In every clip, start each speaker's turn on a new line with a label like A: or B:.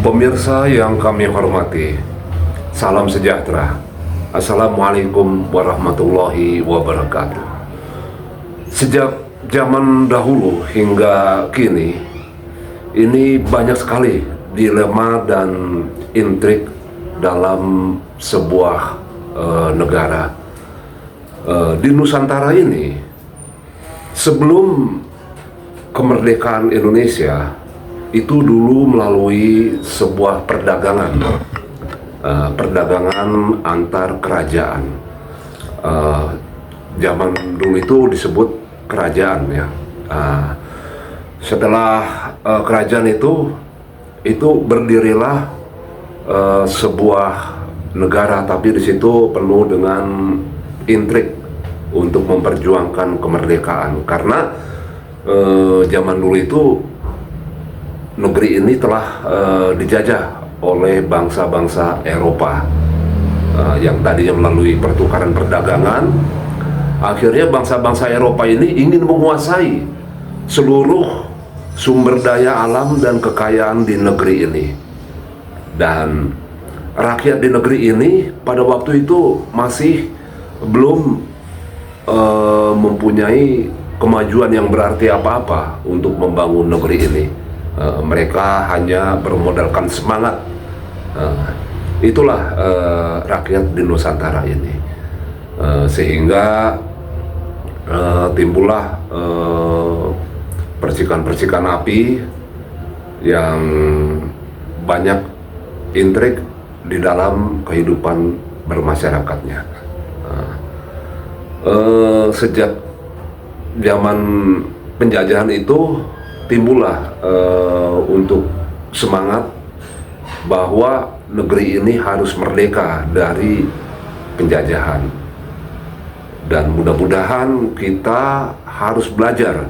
A: Pemirsa yang kami hormati, salam sejahtera. Assalamualaikum warahmatullahi wabarakatuh. Sejak zaman dahulu hingga kini, ini banyak sekali dilema dan intrik dalam sebuah negara. Di Nusantara ini, sebelum kemerdekaan Indonesia, itu dulu melalui sebuah perdagangan antar kerajaan. Zaman dulu itu disebut kerajaan, ya. Setelah kerajaan itu berdirilah sebuah negara, tapi di situ penuh dengan intrik untuk memperjuangkan kemerdekaan, karena zaman dulu itu negeri ini telah dijajah oleh bangsa-bangsa Eropa yang tadinya melalui pertukaran perdagangan. Akhirnya bangsa-bangsa Eropa ini ingin menguasai seluruh sumber daya alam dan kekayaan di negeri ini. Dan rakyat di negeri ini pada waktu itu masih belum mempunyai kemajuan yang berarti apa-apa untuk membangun negeri ini. Mereka hanya bermodalkan semangat. Itulah rakyat di Nusantara ini. Sehingga timbullah percikan-percikan api yang banyak intrik di dalam kehidupan bermasyarakatnya. Sejak zaman penjajahan itu timbullah untuk semangat bahwa negeri ini harus merdeka dari penjajahan, dan mudah-mudahan kita harus belajar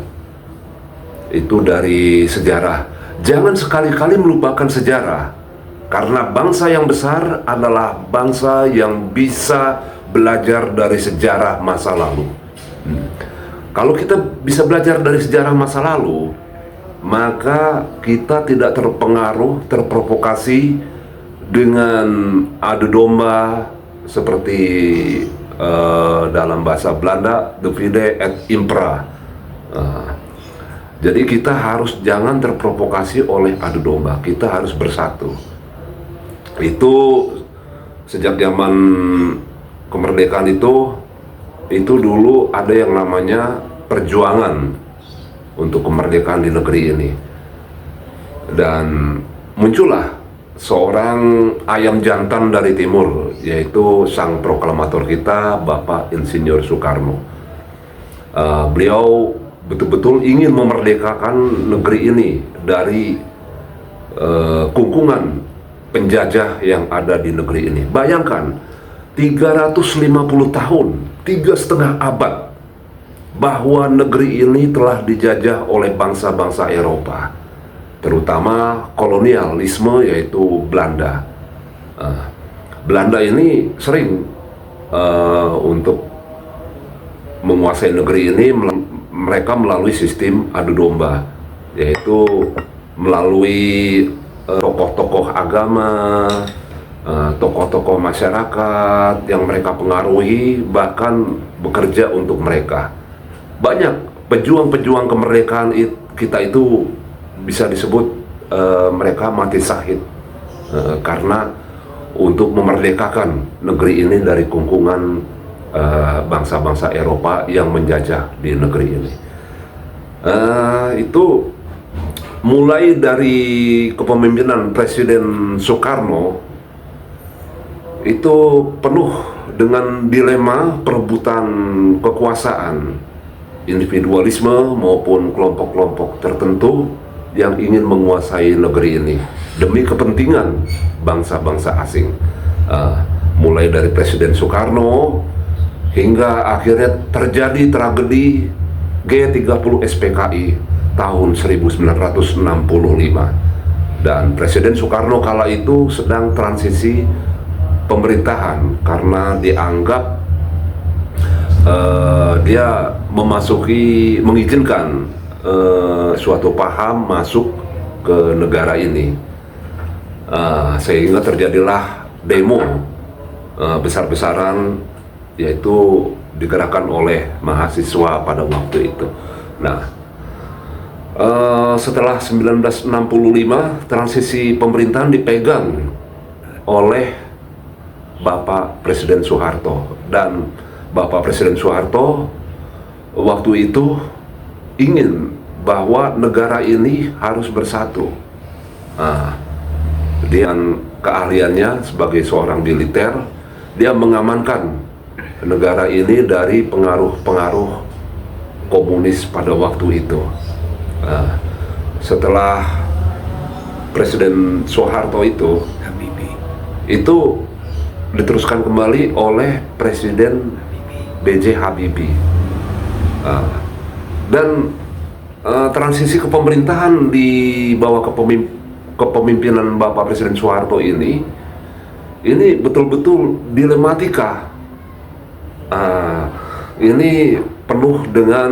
A: itu dari sejarah. Jangan sekali-kali melupakan sejarah, karena bangsa yang besar adalah bangsa yang bisa belajar dari sejarah masa lalu. Kalau kita bisa belajar dari sejarah masa lalu, maka kita tidak terpengaruh, terprovokasi dengan adu domba seperti dalam bahasa Belanda, divide et impera. Jadi kita harus jangan terprovokasi oleh adu domba, kita harus bersatu. Itu sejak zaman kemerdekaan itu dulu ada yang namanya perjuangan untuk kemerdekaan di negeri ini, dan muncullah seorang ayam jantan dari timur, yaitu sang proklamator kita, Bapak Insinyur Soekarno. Beliau betul-betul ingin memerdekakan negeri ini dari kungkungan penjajah yang ada di negeri ini. Bayangkan, 350 tahun, 3,5 abad, bahwa negeri ini telah dijajah oleh bangsa-bangsa Eropa, terutama kolonialisme, yaitu Belanda. Belanda ini sering untuk menguasai negeri ini, mereka melalui sistem adu domba, yaitu melalui tokoh-tokoh agama, tokoh-tokoh masyarakat yang mereka pengaruhi, bahkan bekerja untuk mereka. Banyak pejuang-pejuang kemerdekaan kita itu bisa disebut mereka mati syahid karena untuk memerdekakan negeri ini dari kungkungan bangsa-bangsa Eropa yang menjajah di negeri ini. Itu mulai dari kepemimpinan Presiden Soekarno, itu penuh dengan dilema perebutan kekuasaan, individualisme maupun kelompok-kelompok tertentu yang ingin menguasai negeri ini demi kepentingan bangsa-bangsa asing. Mulai dari Presiden Soekarno hingga akhirnya terjadi tragedi G30 SPKI tahun 1965, dan Presiden Soekarno kala itu sedang transisi pemerintahan karena dianggap dia mengizinkan suatu paham masuk ke negara ini. Sehingga terjadilah demo besar-besaran, yaitu digerakkan oleh mahasiswa pada waktu itu. Nah, setelah 1965 transisi pemerintahan dipegang oleh Bapak Presiden Soeharto, dan Bapak Presiden Soeharto waktu itu ingin bahwa negara ini harus bersatu. Dengan keahliannya sebagai seorang militer, dia mengamankan negara ini dari pengaruh-pengaruh komunis pada waktu itu. Setelah Presiden Soeharto itu diteruskan kembali oleh Presiden B.J. Habibie, dan transisi kepemerintahan di bawah kepemimpinan Bapak Presiden Soeharto ini betul-betul dilematika. Ini penuh dengan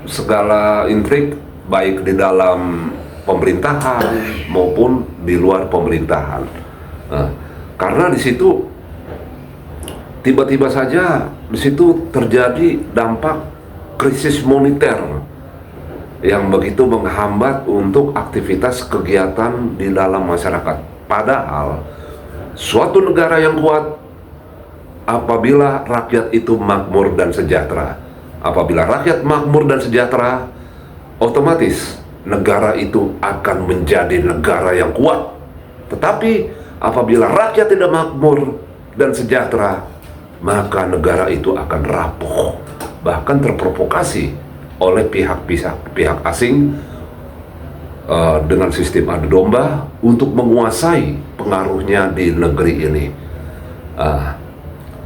A: segala intrik, baik di dalam pemerintahan maupun di luar pemerintahan. Karena di situ tiba-tiba saja di situ terjadi dampak krisis moneter yang begitu menghambat untuk aktivitas kegiatan di dalam masyarakat. Padahal suatu negara yang kuat apabila rakyat itu makmur dan sejahtera. Apabila rakyat makmur dan sejahtera, otomatis negara itu akan menjadi negara yang kuat. Tetapi apabila rakyat tidak makmur dan sejahtera, maka negara itu akan rapuh, bahkan terprovokasi oleh pihak asing dengan sistem adu domba untuk menguasai pengaruhnya di negeri ini.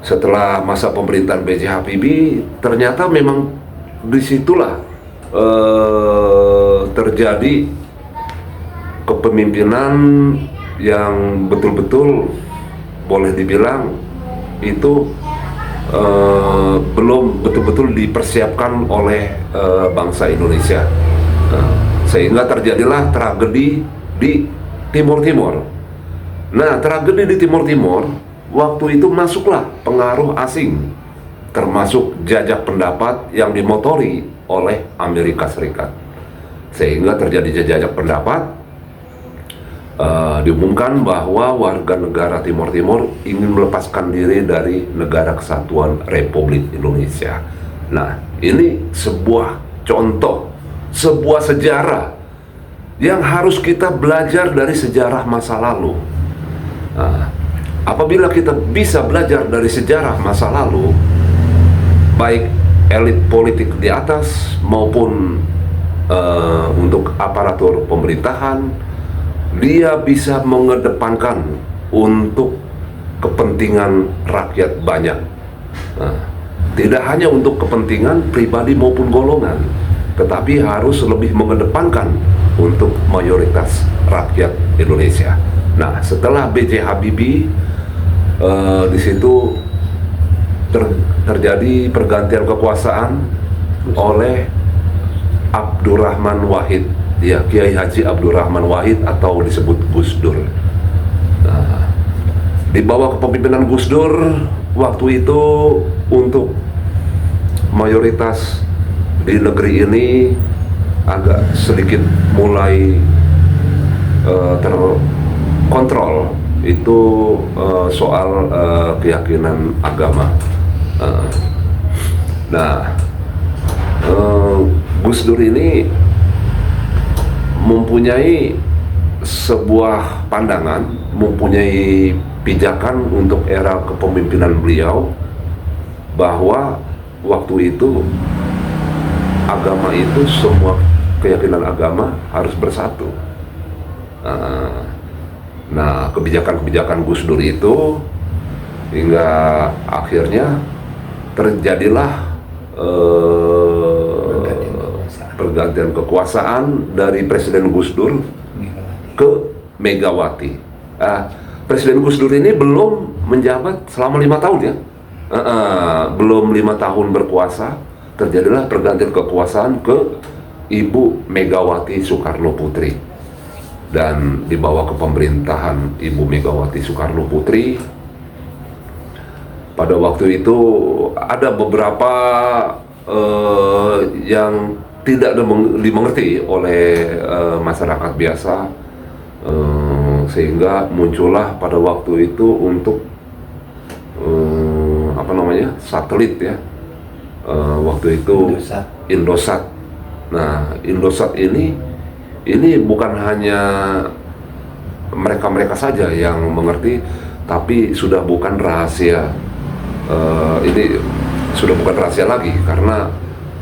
A: Setelah masa pemerintahan B.J. Habibie, ternyata memang disitulah terjadi kepemimpinan yang betul-betul boleh dibilang itu belum betul-betul dipersiapkan oleh bangsa Indonesia, sehingga terjadilah tragedi di Timur Timur. Nah, tragedi di Timur Timur waktu itu masuklah pengaruh asing, termasuk jajak pendapat yang dimotori oleh Amerika Serikat, sehingga terjadi jajak pendapat. Diumumkan bahwa warga negara Timur Timur ingin melepaskan diri dari Negara Kesatuan Republik Indonesia. Nah, ini sebuah contoh, sebuah sejarah yang harus kita belajar dari sejarah masa lalu. Apabila kita bisa belajar dari sejarah masa lalu, baik elit politik di atas maupun untuk aparatur pemerintahan, dia bisa mengedepankan untuk kepentingan rakyat banyak. Tidak hanya untuk kepentingan pribadi maupun golongan, tetapi harus lebih mengedepankan untuk mayoritas rakyat Indonesia. Nah, setelah B.J. Habibie, di situ terjadi pergantian kekuasaan oleh Abdurrahman Wahid, ya, Kiai Haji Abdurrahman Wahid atau disebut Gus Dur. Nah, di bawah kepemimpinan Gus Dur waktu itu, untuk mayoritas di negeri ini agak sedikit mulai terkontrol, itu soal keyakinan agama. Gus Dur ini mempunyai sebuah pandangan, mempunyai pijakan untuk era kepemimpinan beliau, bahwa waktu itu agama itu, semua keyakinan agama harus bersatu. Nah, kebijakan-kebijakan Gus Dur itu hingga akhirnya terjadilah pergantian kekuasaan dari Presiden Gus Dur ke Megawati. Presiden Gus Dur ini belum menjabat selama 5 tahun, ya. Belum 5 tahun berkuasa, terjadilah pergantian kekuasaan ke Ibu Megawati Soekarno Putri. dan di bawah kepemerintahan Ibu Megawati Soekarno Putri. Pada waktu itu ada beberapa yang tidak dimengerti oleh masyarakat biasa, sehingga muncullah pada waktu itu untuk satelit ya, waktu itu Indosat. Nah, Indosat ini bukan hanya mereka saja yang mengerti, tapi sudah bukan rahasia. Ini sudah bukan rahasia lagi karena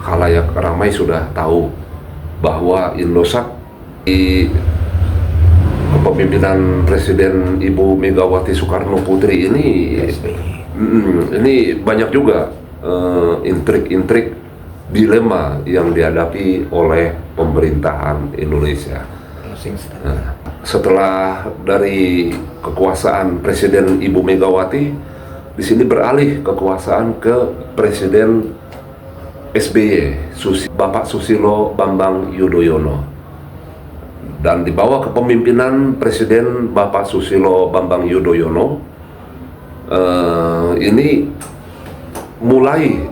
A: khalayak ramai sudah tahu bahwa Indosat di kepemimpinan Presiden Ibu Megawati Soekarno Putri ini banyak juga intrik-intrik, dilema yang dihadapi oleh pemerintahan Indonesia. Nah, setelah dari kekuasaan Presiden Ibu Megawati, di sini beralih kekuasaan ke Presiden SBY, Bapak Susilo Bambang Yudhoyono. Dan di bawah kepemimpinan Presiden Bapak Susilo Bambang Yudhoyono, ini mulai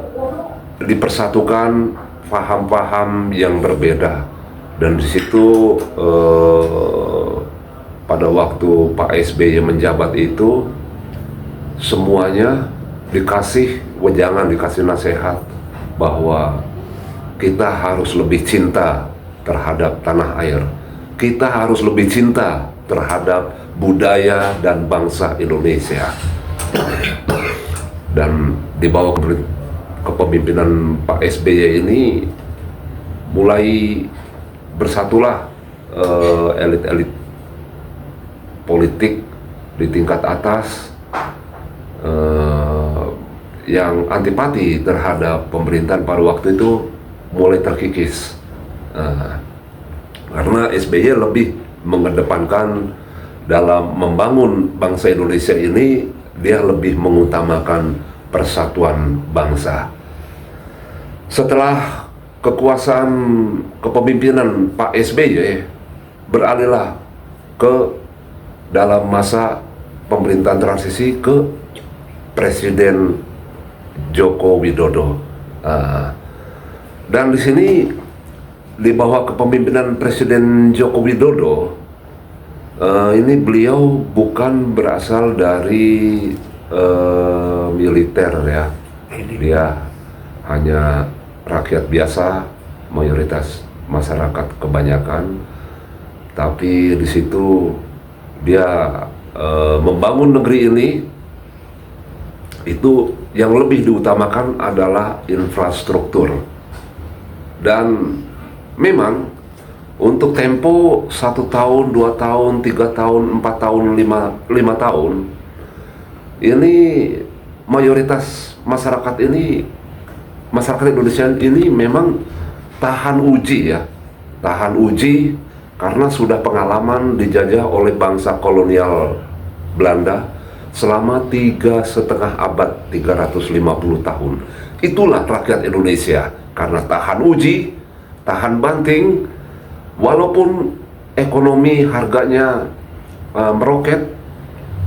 A: dipersatukan paham-paham yang berbeda, dan di situ pada waktu Pak SBY menjabat itu semuanya dikasih wejangan, dikasih nasihat bahwa kita harus lebih cinta terhadap tanah air, kita harus lebih cinta terhadap budaya dan bangsa Indonesia. Dan di bawah kepemimpinan Pak SBY ini mulai bersatulah elit-elit politik di tingkat atas yang antipati terhadap pemerintahan pada waktu itu mulai terkikis, karena SBY lebih mengedepankan dalam membangun bangsa Indonesia ini, dia lebih mengutamakan persatuan bangsa. Setelah kekuasaan kepemimpinan Pak SBY beralihlah ke dalam masa pemerintahan transisi ke Presiden Joko Widodo. Dan di sini di bawah kepemimpinan Presiden Joko Widodo, ini beliau bukan berasal dari militer ya, dia hanya rakyat biasa, mayoritas masyarakat kebanyakan, tapi di situ dia membangun negeri ini. Itu yang lebih diutamakan adalah infrastruktur. Dan memang untuk tempo 1 tahun, 2 tahun, 3 tahun, 4 tahun, 5 tahun, ini mayoritas masyarakat Indonesia ini memang tahan uji ya, tahan uji karena sudah pengalaman dijajah oleh bangsa kolonial Belanda selama 3,5 abad, 350 tahun. Itulah rakyat Indonesia, karena tahan uji, tahan banting, walaupun ekonomi harganya meroket,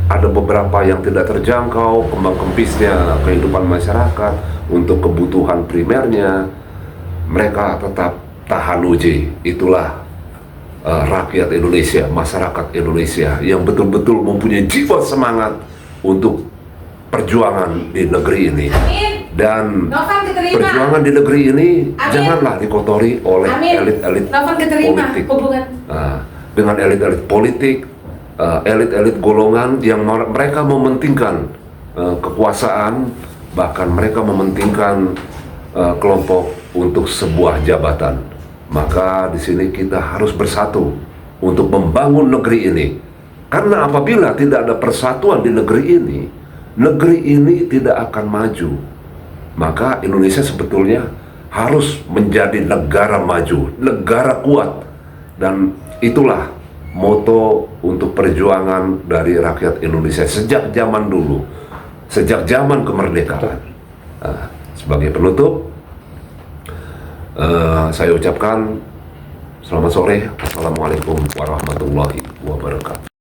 A: ada beberapa yang tidak terjangkau, kembang kempisnya kehidupan masyarakat untuk kebutuhan primernya, mereka tetap tahan uji. Itulah rakyat Indonesia, masyarakat Indonesia yang betul-betul mempunyai jiwa semangat untuk perjuangan di negeri ini. Dan perjuangan di negeri ini janganlah dikotori oleh elit-elit politik. Dengan elit-elit politik, elit-elit golongan yang mereka mementingkan kekuasaan, bahkan mereka mementingkan kelompok untuk sebuah jabatan. Maka di sini kita harus bersatu untuk membangun negeri ini. Karena apabila tidak ada persatuan di negeri ini tidak akan maju. Maka Indonesia sebetulnya harus menjadi negara maju, negara kuat. Dan itulah moto untuk perjuangan dari rakyat Indonesia sejak zaman dulu, sejak zaman kemerdekaan. Sebagai penutup, saya ucapkan selamat sore. Assalamualaikum warahmatullahi wabarakatuh. wabarakatuh.